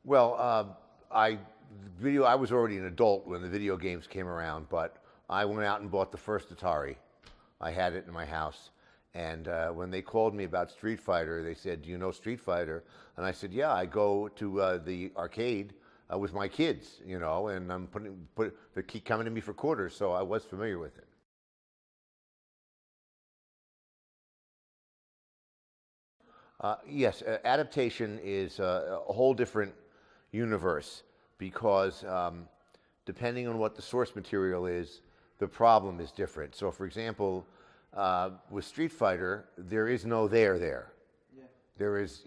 Well, I was already an adult when the video games came around, but I went out and bought the first Atari. I had it in my house. And when they called me about Street Fighter, they said, "Do you know Street Fighter?" And I said, "Yeah, I go to the arcade with my kids, and they keep coming to me for quarters, so I was familiar with it." Yes, adaptation is a whole different universe because depending on what the source material is, the problem is different. So, for example, with Street Fighter, there is no there. Yeah. There is,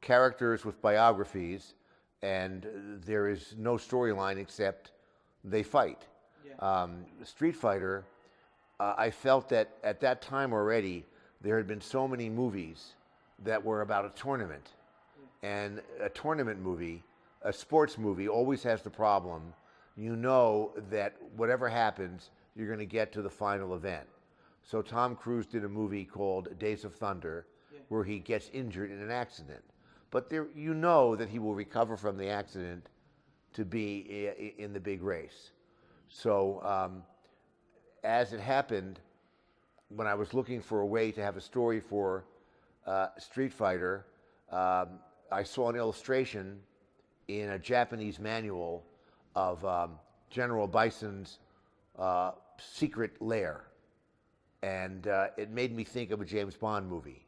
characters with biographies, and there is no storyline except they fight. Yeah. Street Fighter, I felt that at that time already, there had been so many movies that were about a tournament. And a tournament movie, a sports movie, always has the problem. You know that whatever happens, you're going to get to the final event. So Tom Cruise did a movie called Days of Thunder, where he gets injured in an accident. But there, you know that he will recover from the accident to be in the big race. So as it happened, when I was looking for a way to have a story for Street Fighter, I saw an illustration in a Japanese manual of General Bison's secret lair. And it made me think of a James Bond movie.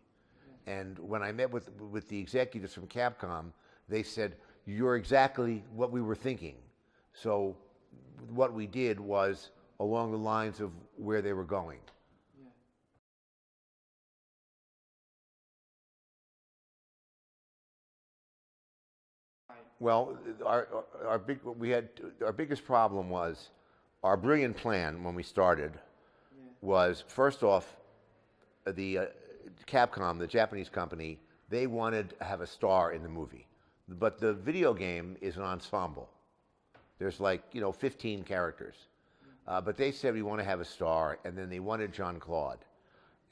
And when I met with the executives from Capcom, they said, "You're exactly what we were thinking." So what we did was along the lines of where they were going. Well, our biggest problem was our brilliant plan when we started was, first off, the Capcom, the Japanese company, they wanted to have a star in the movie, but the video game is an ensemble. There's 15 characters, but they said we want to have a star, and then they wanted Jean-Claude,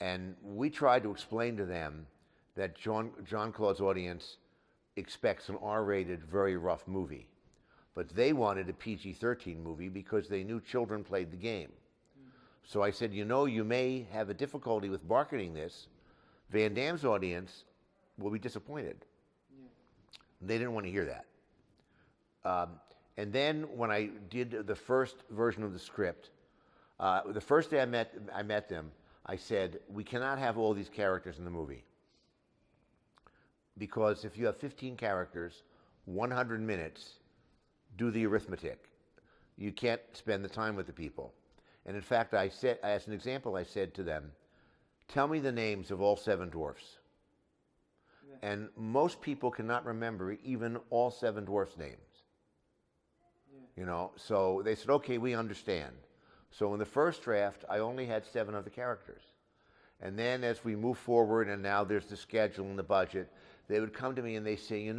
and we tried to explain to them that Jean-Claude's audience expects an R-rated, very rough movie. But they wanted a PG-13 movie because they knew children played the game. So I said, you may have a difficulty with marketing this. Van Damme's audience will be disappointed. They didn't want to hear that. And then when I did the first version of the script, the first day I met them, I said, we cannot have all these characters in the movie. Because if you have 15 characters, 100 minutes, do the arithmetic. You can't spend the time with the people. And in fact, as an example, I said to them, tell me the names of all 7 dwarfs. Yeah. And most people cannot remember even all 7 dwarfs' names. Yeah. So they said, okay, we understand. So in the first draft, I only had 7 of the characters. And then as we move forward, and now there's the schedule and the budget, they would come to me and they say,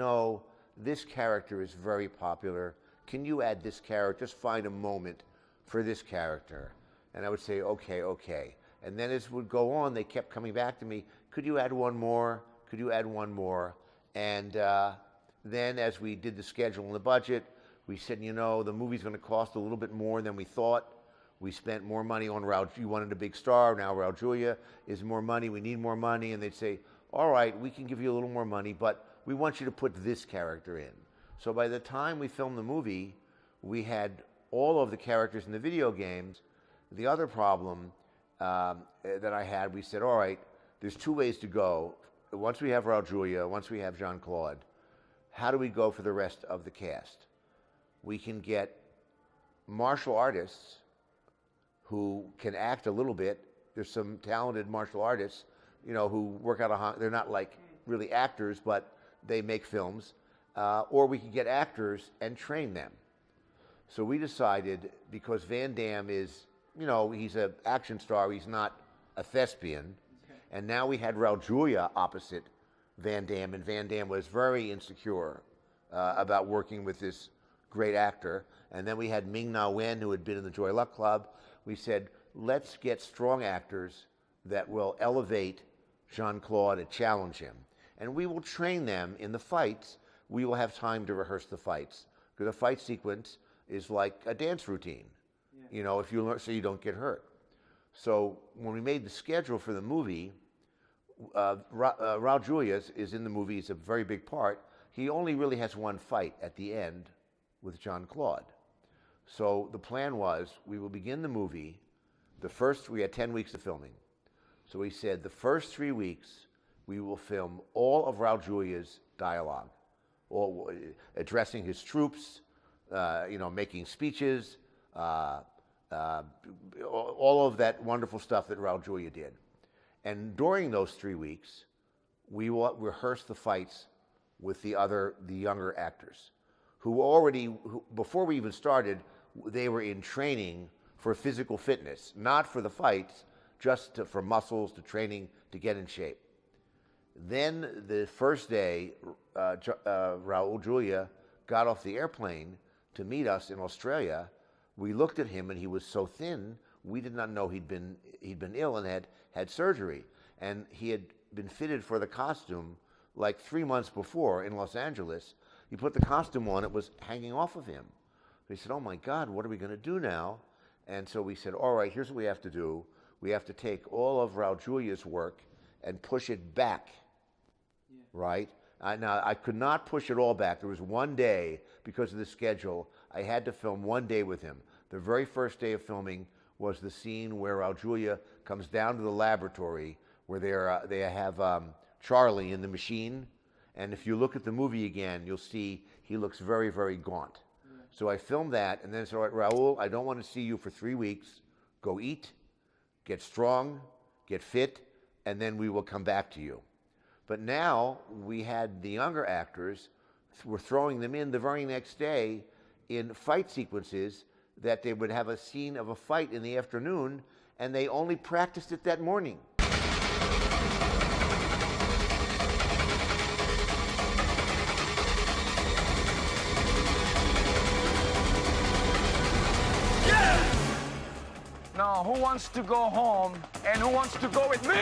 this character is very popular. Can you add this character? Just find a moment for this character. And I would say, okay. And then as it would go on, they kept coming back to me, could you add one more? Could you add one more? And then as we did the schedule and the budget, we said, the movie's going to cost a little bit more than we thought. We spent more money on Raul. You wanted a big star. Now Raul Julia is more money. We need more money. And they'd say, all right, we can give you a little more money, but we want you to put this character in. So by the time we filmed the movie, we had all of the characters in the video games. The other problem that I had, we said, all right, there's 2 ways to go. Once we have Raul Julia, once we have Jean-Claude, how do we go for the rest of the cast? We can get martial artists who can act a little bit. There's some talented martial artists, who work out they're not really actors, but they make films. Or we could get actors and train them. So we decided, because Van Damme is, he's an action star, he's not a thespian. And now we had Raul Julia opposite Van Damme, and Van Damme was very insecure about working with this great actor. And then we had Ming-Na Wen, who had been in the Joy Luck Club. We said, let's get strong actors that will elevate Jean-Claude and challenge him. And we will train them in the fights we will have time to rehearse the fights. Because a fight sequence is like a dance routine, you know, if you learn, so you don't get hurt. So when we made the schedule for the movie, Raul Julia is in the movie. It's a very big part. He only really has one fight at the end with Jean-Claude. So the plan was we will begin the movie. We had 10 weeks of filming. So we said the first 3 weeks we will film all of Raul Julia's dialogue, all addressing his troops, you know, making speeches, all of that wonderful stuff that Raul Julia did. And during those 3 weeks, we will rehearse the fights with the younger actors, who before we even started, they were in training for physical fitness, not for the fights, just for muscles, to training, to get in shape. Then the first day, Raul Julia got off the airplane to meet us in Australia. We looked at him and he was so thin, we did not know he'd been ill and had surgery. And he had been fitted for the costume like 3 months before in Los Angeles. He put the costume on, it was hanging off of him. He said, oh my God, what are we gonna do now? And so we said, all right, here's what we have to do. We have to take all of Raul Julia's work and push it back, right? Now, I could not push it all back. There was one day, because of the schedule, I had to film one day with him. The very first day of filming was the scene where Raul Julia comes down to the laboratory where they have Charlie in the machine. And if you look at the movie again, you'll see he looks very, very gaunt. So I filmed that, and then I said, all right, Raul, I don't want to see you for 3 weeks. Go eat, get strong, get fit, and then we will come back to you. But now we had the younger actors, we're throwing them in the very next day in fight sequences that they would have a scene of a fight in the afternoon, and they only practiced it that morning. Now, who wants to go home and who wants to go with me?